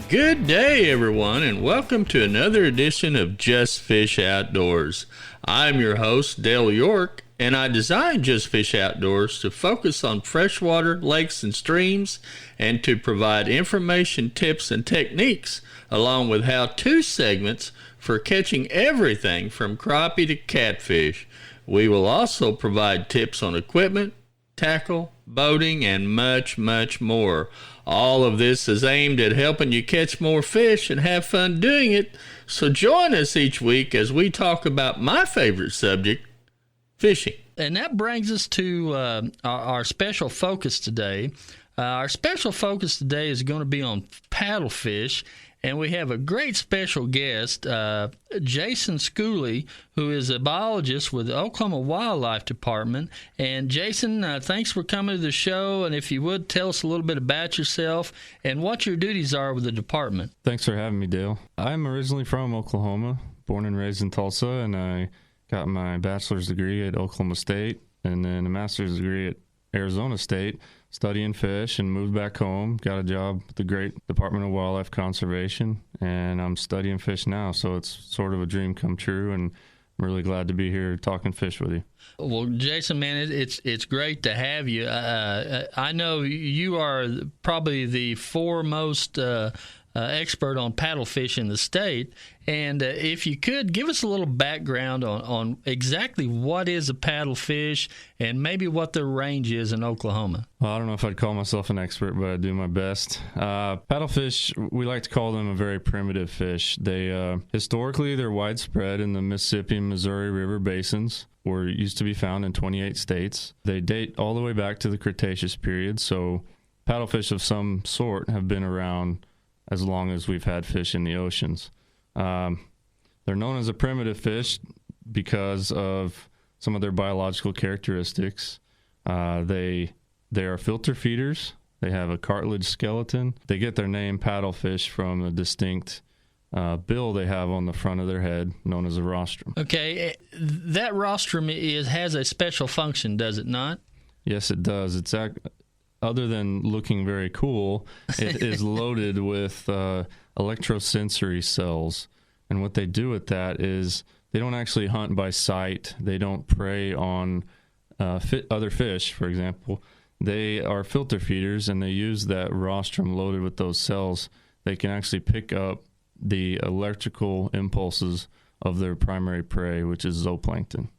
Good day, everyone, and welcome to another edition of Just Fish Outdoors. I'm your host, Dale York, and I designed Just Fish Outdoors to focus on freshwater lakes and streams and to provide information, tips, and techniques, along with how-to segments for catching everything from crappie to catfish. We will also provide tips on equipment, tackle, boating, and much, much more. All of this is aimed at helping you catch more fish and have fun doing it. So join us each week as we talk about my favorite subject, fishing. And that brings us to our special focus today. Our special focus today is going to be on paddlefish. And we have a great special guest, Jason Schooley, who is a biologist with the Oklahoma Wildlife Department. And Jason, thanks for coming to the show. And if you would, tell us a little bit about yourself and what your duties are with the department. Thanks for having me, Dale. I'm originally from Oklahoma, born and raised in Tulsa, and I got my bachelor's degree at Oklahoma State and then a master's degree at Arizona State, studying fish, and moved back home, got a job with the great Department of Wildlife Conservation, and I'm studying fish now, so it's sort of a dream come true, and I'm really glad to be here talking fish with you. Well, Jason, man, it's great to have you. I know you are probably the foremost expert on paddlefish in the state, and if you could give us a little background on exactly what is a paddlefish and maybe what their range is in Oklahoma. Well, I don't know if I'd call myself an expert, but I do my best. Paddlefish, we like to call them a very primitive fish. They historically, they're widespread in the Mississippi and Missouri River basins, or used to be found in 28 states. They date all the way back to the Cretaceous period, so paddlefish of some sort have been around as long as we've had fish in the oceans. They're known as a primitive fish because of some of their biological characteristics. They are filter feeders. They have a cartilage skeleton. They get their name paddlefish from a distinct bill they have on the front of their head, known as a rostrum. Okay, that rostrum has a special function, does it not? Yes, it does. It's other than looking very cool, it is loaded with electrosensory cells. And what they do with that is they don't actually hunt by sight. They don't prey on other fish, for example. They are filter feeders, and they use that rostrum loaded with those cells. They can actually pick up the electrical impulses of their primary prey, which is zooplankton.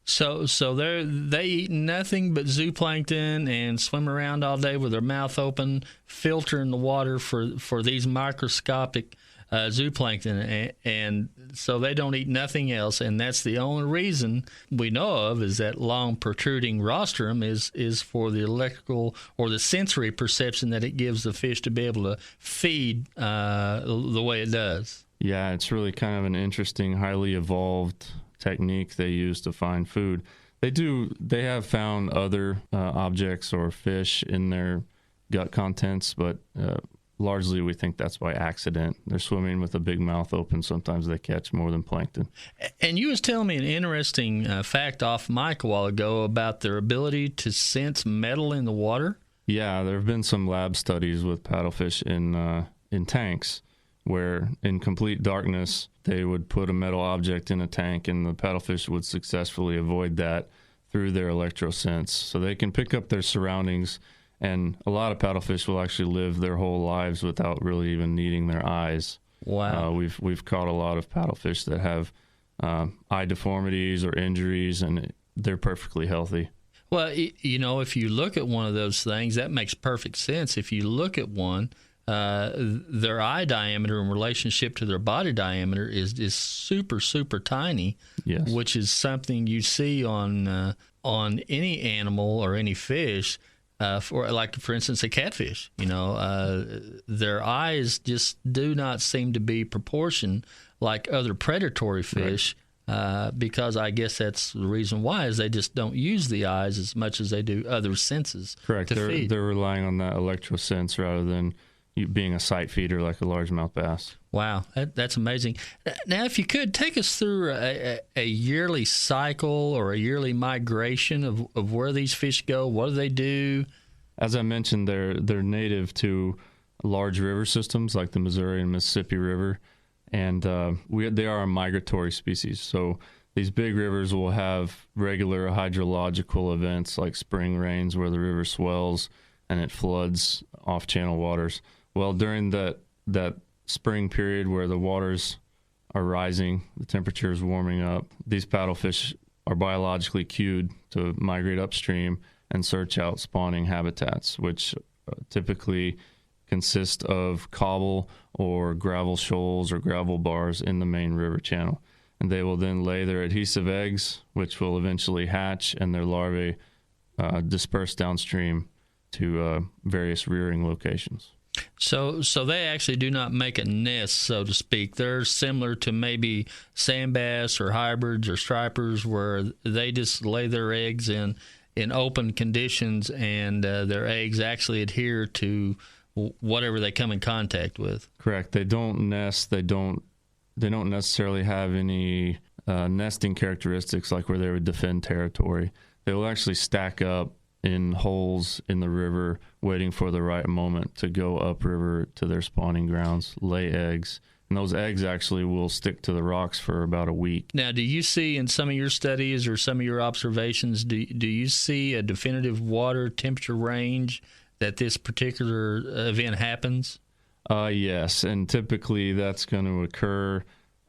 So they eat nothing but zooplankton and swim around all day with their mouth open, filtering the water for these microscopic zooplankton, and so they don't eat nothing else. And that's the only reason we know of is that long protruding rostrum is for the electrical or the sensory perception that it gives the fish to be able to feed the way it does. Yeah, it's really kind of an interesting, highly evolved technique they use to find food. They have found other objects or fish in their gut contents, but largely we think that's by accident. They're swimming with a big mouth open. Sometimes they catch more than plankton. And you was telling me an interesting fact off mic a while ago about their ability to sense metal in the water. Yeah, there have been some lab studies with paddlefish in tanks, where in complete darkness they would put a metal object in a tank, and the paddlefish would successfully avoid that through their electrosense. So they can pick up their surroundings, and a lot of paddlefish will actually live their whole lives without really even needing their eyes. Wow. We've caught a lot of paddlefish that have eye deformities or injuries, and they're perfectly healthy. Well, if you look at one of those things, that makes perfect sense. If you look at one, their eye diameter in relationship to their body diameter is super, super tiny, yes, which is something you see on any animal or any fish, for instance, a catfish. Their eyes just do not seem to be proportioned like other predatory fish. Right. Because I guess that's the reason why is they just don't use the eyes as much as they do other senses. Correct. To feed. They're relying on that electrosense rather than being a sight feeder like a largemouth bass. Wow, that's amazing. Now, if you could, take us through a yearly cycle or a yearly migration of where these fish go. What do they do? As I mentioned, they're native to large river systems like the Missouri and Mississippi River, and they are a migratory species. So these big rivers will have regular hydrological events like spring rains where the river swells and it floods off-channel waters. Well, during that spring period where the waters are rising, the temperature is warming up, these paddlefish are biologically cued to migrate upstream and search out spawning habitats, which typically consist of cobble or gravel shoals or gravel bars in the main river channel. And they will then lay their adhesive eggs, which will eventually hatch, and their larvae disperse downstream to various rearing locations. So they actually do not make a nest, so to speak. They're similar to maybe sand bass or hybrids or stripers, where they just lay their eggs in open conditions, and their eggs actually adhere to whatever they come in contact with. Correct. They don't nest. They don't necessarily have any nesting characteristics like where they would defend territory. They will actually stack up in holes in the river, waiting for the right moment to go upriver to their spawning grounds, lay eggs. And those eggs actually will stick to the rocks for about a week. Now, do you see in some of your studies or some of your observations, do you see a definitive water temperature range that this particular event happens? Yes, and typically that's going to occur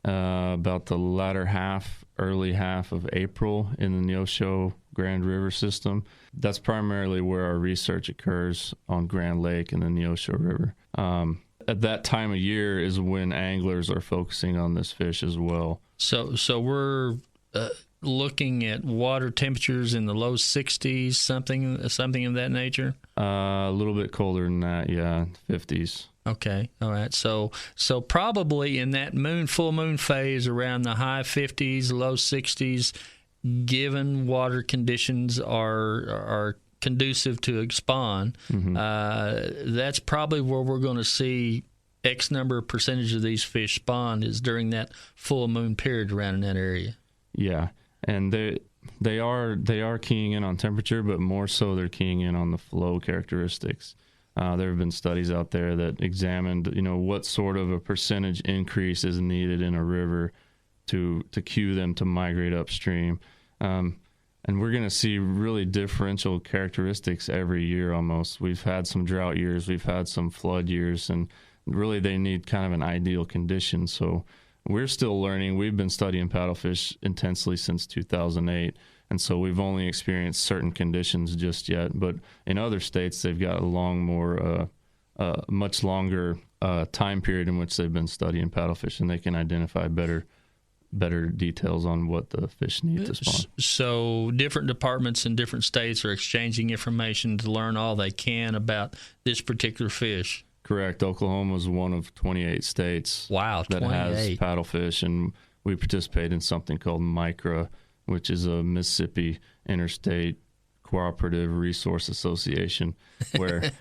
about the latter half, early half of April in the Neosho Grand River system. That's primarily where our research occurs on Grand Lake and the Neosho River. At that time of year is when anglers are focusing on this fish as well. So we're looking at water temperatures in the low 60s, something of that nature? A little bit colder than that, yeah, 50s. Okay, all right. So probably in that full moon phase, around the high 50s, low 60s, given water conditions are conducive to spawn, that's probably where we're going to see X number of percentage of these fish spawn is during that full moon period around in that area. Yeah, and they are keying in on temperature, but more so they're keying in on the flow characteristics. There have been studies out there that examined, what sort of a percentage increase is needed in a river to cue them to migrate upstream. And we're going to see really differential characteristics every year almost. We've had some drought years, we've had some flood years, and really they need kind of an ideal condition. So we're still learning. We've been studying paddlefish intensely since 2008. And so we've only experienced certain conditions just yet. But in other states, they've got a much longer time period in which they've been studying paddlefish, and they can identify better details on what the fish need to spawn. So different departments in different states are exchanging information to learn all they can about this particular fish. Correct. Oklahoma is one of 28 states that has paddlefish, and we participate in something called MICRA, which is a Mississippi Interstate Cooperative Resource Association, where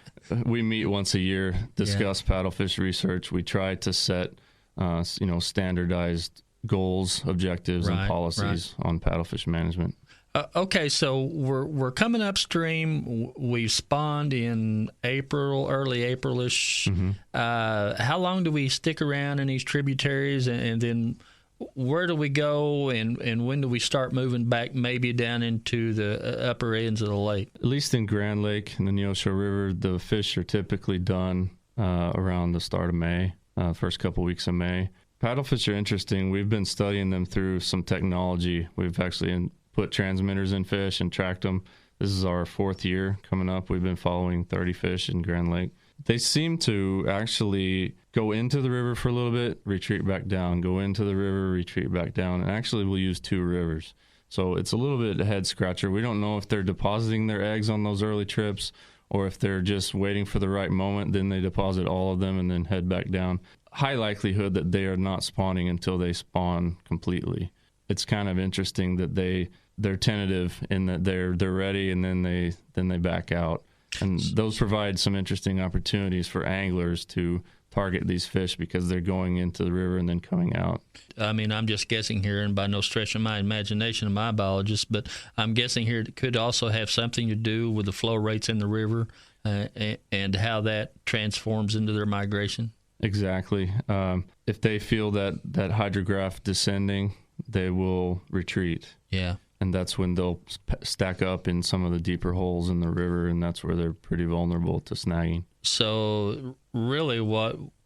we meet once a year, discuss paddlefish research. We try to set, standardized goals, objectives, and policies on paddlefish management. Okay, so we're coming upstream. We've spawned in April, early April-ish. How long do we stick around in these tributaries, and then where do we go, and when do we start moving back maybe down into the upper ends of the lake? At least in Grand Lake and the Neosho River, the fish are typically done around the start of May, first couple weeks of May. Paddlefish are interesting. We've been studying them through some technology. We've actually put transmitters in fish and tracked them. This is our 4th year coming up. We've been following 30 fish in Grand Lake. They seem to actually go into the river for a little bit, retreat back down, go into the river, retreat back down, and actually we'll use 2 rivers. So it's a little bit a head scratcher. We don't know if they're depositing their eggs on those early trips or if they're just waiting for the right moment, then they deposit all of them and then head back down. High likelihood that they are not spawning until they spawn completely. It's kind of interesting that they're tentative in that they're ready and then they back out. And those provide some interesting opportunities for anglers to target these fish because they're going into the river and then coming out. I mean, I'm just guessing here, and by no stretch of my imagination of my biologist, but I'm guessing here it could also have something to do with the flow rates in the river and how that transforms into their migration. Exactly. If they feel that hydrograph descending, they will retreat. Yeah. And that's when they'll stack up in some of the deeper holes in the river, and that's where they're pretty vulnerable to snagging. So really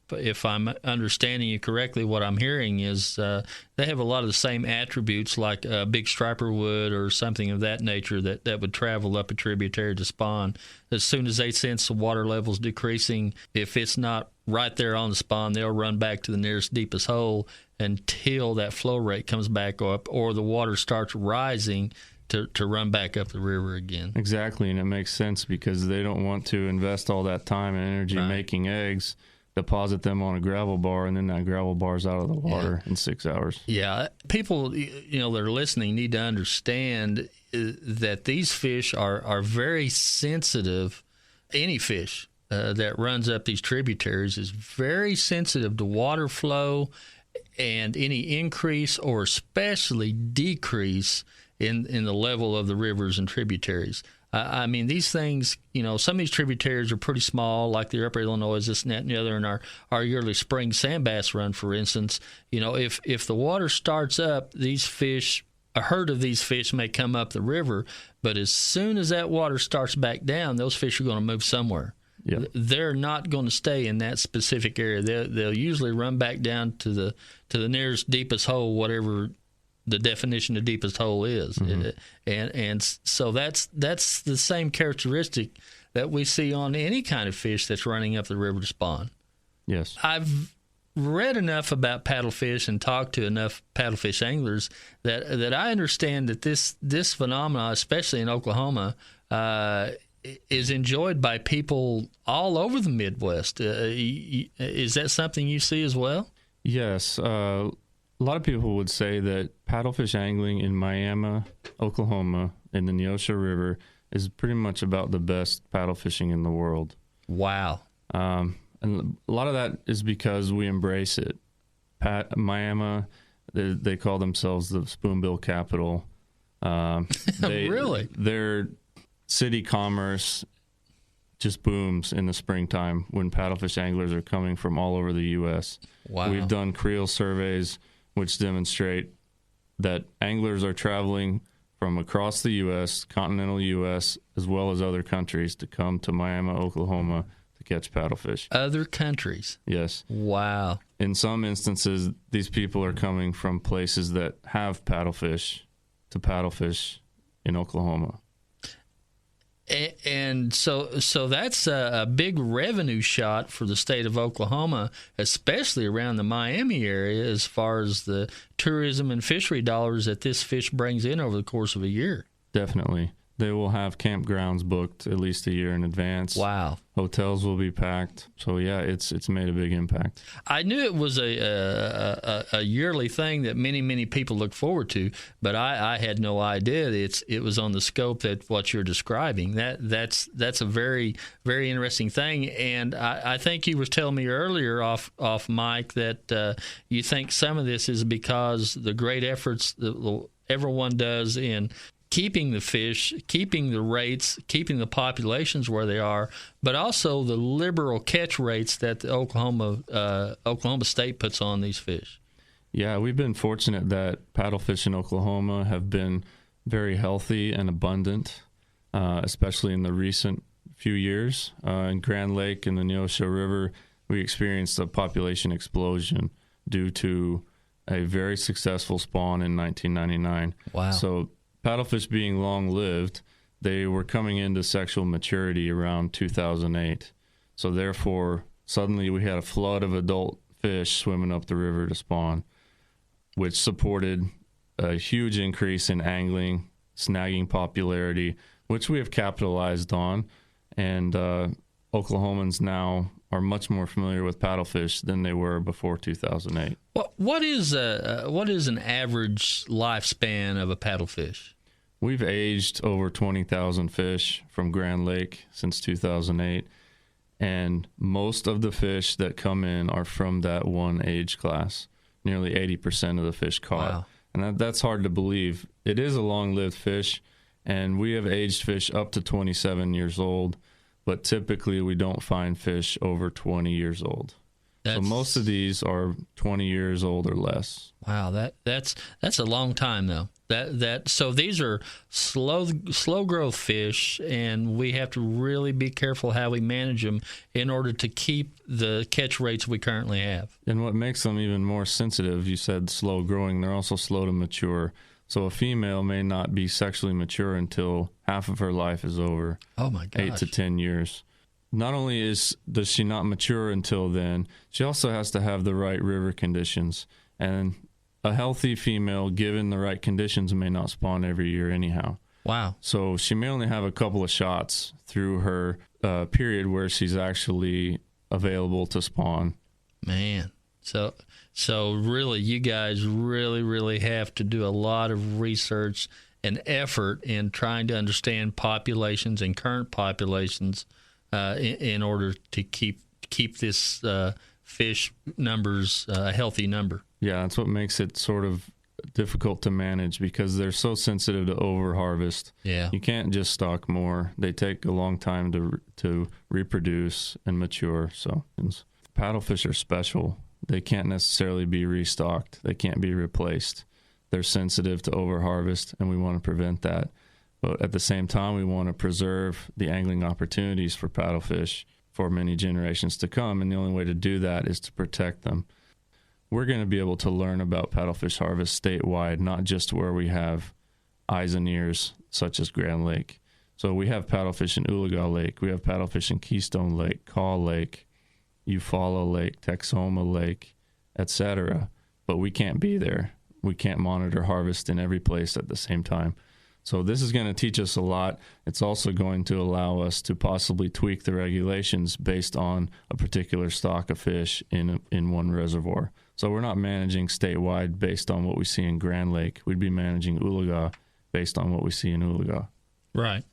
if I'm understanding you correctly, what I'm hearing is they have a lot of the same attributes like a big striper would or something of that nature that would travel up a tributary to spawn. As soon as they sense the water levels decreasing, if it's not right there on the spawn, they'll run back to the nearest deepest hole until that flow rate comes back up or the water starts rising to run back up the river again. Exactly, and it makes sense because they don't want to invest all that time and energy making eggs, deposit them on a gravel bar, and then that gravel bar's out of the water in 6 hours. Yeah, people that are listening need to understand that these fish are very sensitive. Any fish that runs up these tributaries is very sensitive to water flow and any increase or especially decrease in the level of the rivers and tributaries. I mean, these things, some of these tributaries are pretty small, like the Upper Illinois, this and that and the other, and our yearly spring sand bass run, for instance. If the water starts up, these fish, a herd of these fish may come up the river, but as soon as that water starts back down, those fish are going to move somewhere. Yep. They're not going to stay in that specific area. They'll usually run back down to the nearest deepest hole, whatever the definition of deepest hole is. Mm-hmm. And so that's the same characteristic that we see on any kind of fish that's running up the river to spawn. Yes. I've read enough about paddlefish and talked to enough paddlefish anglers that I understand that this phenomenon, especially in Oklahoma, is enjoyed by people all over the Midwest. Is that something you see as well? Yes. A lot of people would say that paddlefish angling in Miami, Oklahoma, in the Neosho River is pretty much about the best paddle fishing in the world. Wow. And a lot of that is because we embrace it. Miami, they call themselves the Spoonbill capital. Really? Their city commerce just booms in the springtime when paddlefish anglers are coming from all over the U.S. Wow. We've done creel surveys which demonstrate that anglers are traveling from across the U.S., continental U.S., as well as other countries to come to Miami, Oklahoma to catch paddlefish. Other countries? Yes. Wow. In some instances, these people are coming from places that have paddlefish to paddlefish in Oklahoma. And so that's a big revenue shot for the state of Oklahoma, especially around the Miami area, as far as the tourism and fishery dollars that this fish brings in over the course of a year. Definitely. They will have campgrounds booked at least a year in advance. Wow. Hotels will be packed. So, yeah, it's made a big impact. I knew it was a yearly thing that many, many people look forward to, but I had no idea it was on the scope that what you're describing. That's a very, very interesting thing. And I think you was telling me earlier off mic that you think some of this is because the great efforts that everyone does in keeping the fish, keeping the rates, keeping the populations where they are, but also the liberal catch rates that the Oklahoma State puts on these fish. Yeah, we've been fortunate that paddlefish in Oklahoma have been very healthy and abundant, especially in the recent few years. In Grand Lake and the Neosho River, we experienced a population explosion due to a very successful spawn in 1999. Wow. So paddlefish being long-lived, they were coming into sexual maturity around 2008. So therefore, suddenly we had a flood of adult fish swimming up the river to spawn, which supported a huge increase in angling, snagging popularity, which we have capitalized on. And Oklahomans now are much more familiar with paddlefish than they were before 2008. What is an average lifespan of a paddlefish? We've aged over 20,000 fish from Grand Lake since 2008. And most of the fish that come in are from that one age class. Nearly 80% of the fish caught. Wow. And that's hard to believe. It is a long-lived fish, and we have aged fish up to 27 years old, but typically we don't find fish over 20 years old. So most of these are 20 years old or less. Wow, that's a long time though. So these are slow growth fish, and we have to really be careful how we manage them in order to keep the catch rates we currently have. And what makes them even more sensitive, you said slow growing, they're also slow to mature. So a female may not be sexually mature until half of her life is over. Oh my gosh. 8 to 10 years. Not only does she not mature until then, she also has to have the right river conditions. And a healthy female, given the right conditions, may not spawn every year anyhow. Wow. So she may only have a couple of shots through her period where she's actually available to spawn. Man. So really, you guys really have to do a lot of research and effort in trying to understand populations and current populations in order to keep this fish numbers a healthy number. Yeah, that's what makes it sort of difficult to manage because they're so sensitive to overharvest. Yeah. You can't just stock more. They take a long time to reproduce and mature. So paddlefish are special. They can't necessarily be restocked. They can't be replaced. They're sensitive to overharvest, and we want to prevent that. But at the same time, we want to preserve the angling opportunities for paddlefish for many generations to come, and the only way to do that is to protect them. We're going to be able to learn about paddlefish harvest statewide, not just where we have eyes and ears, such as Grand Lake. So we have paddlefish in Oologah Lake. We have paddlefish in Keystone Lake, Kaw Lake, Eufaula Lake, Texoma Lake, etc. But we can't be there. We can't monitor harvest in every place at the same time. So this is going to teach us a lot. It's also going to allow us to possibly tweak the regulations based on a particular stock of fish in one reservoir. So we're not managing statewide based on what we see in Grand Lake. We'd be managing Oologah based on what we see in Oologah. Right.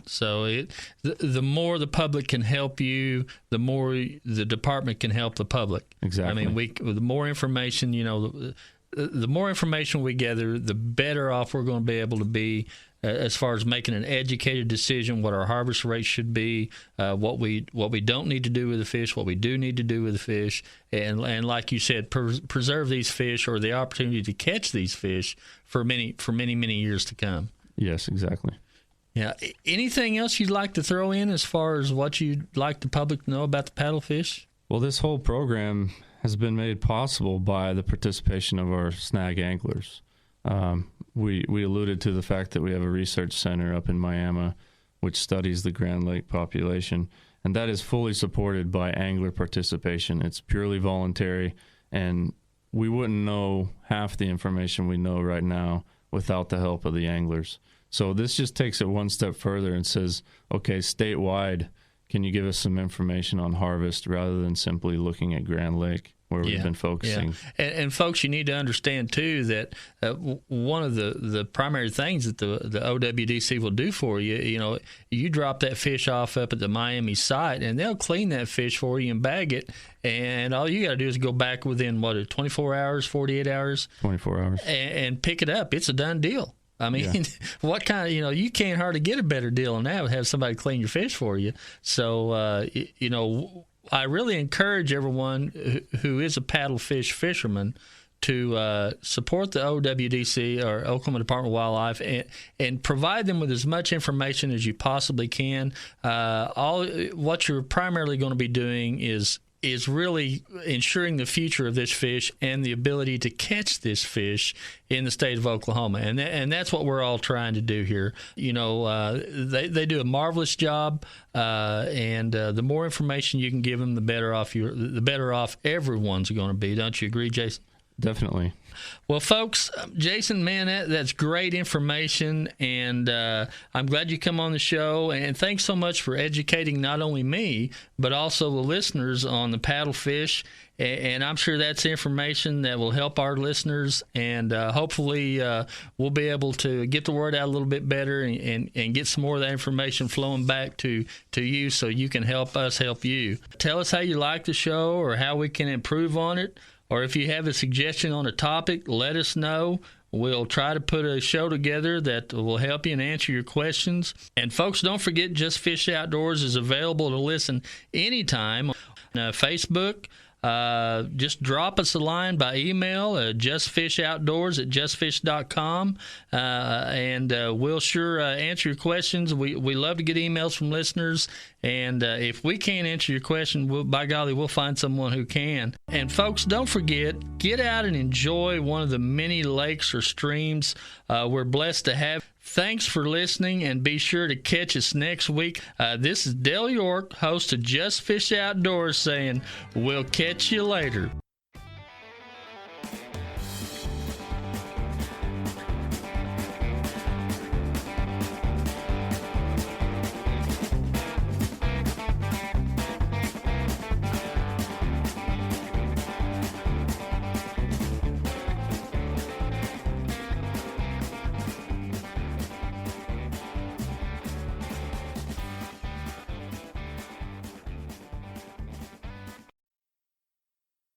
So the more the public can help you, the more the department can help the public. Exactly. I mean, the more information, the more information we gather, the better off we're going to be able to be as far as making an educated decision what our harvest rate should be, what we don't need to do with the fish, what we do need to do with the fish, and like you said, preserve these fish or the opportunity to catch these fish for many years to come. Yes, exactly. Yeah. Anything else you'd like to throw in as far as what you'd like the public to know about the paddlefish? Well, this whole program has been made possible by the participation of our snag anglers. We alluded to the fact that we have a research center up in Miami which studies the Grand Lake population, and that is fully supported by angler participation. It's purely voluntary, and we wouldn't know half the information we know right now without the help of the anglers. So this just takes it one step further and says, okay, statewide, can you give us some information on harvest rather than simply looking at Grand Lake where we've been focusing? Yeah. And folks, you need to understand, too, that one of the primary things that the OWDC will do for you, you drop that fish off up at the Miami site, and they'll clean that fish for you and bag it, and all you got to do is go back within, 24 hours, 48 hours? 24 hours. And pick it up. It's a done deal. I mean, what kind of, you can't hardly get a better deal than that, have somebody clean your fish for you. So, I really encourage everyone who is a paddlefish fisherman to support the OWDC or Oklahoma Department of Wildlife and provide them with as much information as you possibly can. What you're primarily going to be doing is really ensuring the future of this fish and the ability to catch this fish in the state of Oklahoma. And that's what we're all trying to do here. They do a marvelous job, and the more information you can give them, the better off everyone's going to be. Don't you agree, Jason? Definitely. Well, folks, Jason, man, that's great information, and I'm glad you come on the show. And thanks so much for educating not only me, but also the listeners on the paddlefish. And I'm sure that's information that will help our listeners, and hopefully we'll be able to get the word out a little bit better and get some more of that information flowing back to you so you can help us help you. Tell us how you like the show or how we can improve on it. Or if you have a suggestion on a topic, let us know. We'll try to put a show together that will help you and answer your questions. And folks, don't forget, Just Fish Outdoors is available to listen anytime on Facebook. Just drop us a line by email, justfishoutdoors@justfish.com, and we'll sure answer your questions. We love to get emails from listeners, and if we can't answer your question, by golly, we'll find someone who can. And folks, don't forget, get out and enjoy one of the many lakes or streams we're blessed to have. Thanks for listening, and be sure to catch us next week. This is Dale York, host of Just Fish Outdoors, saying we'll catch you later.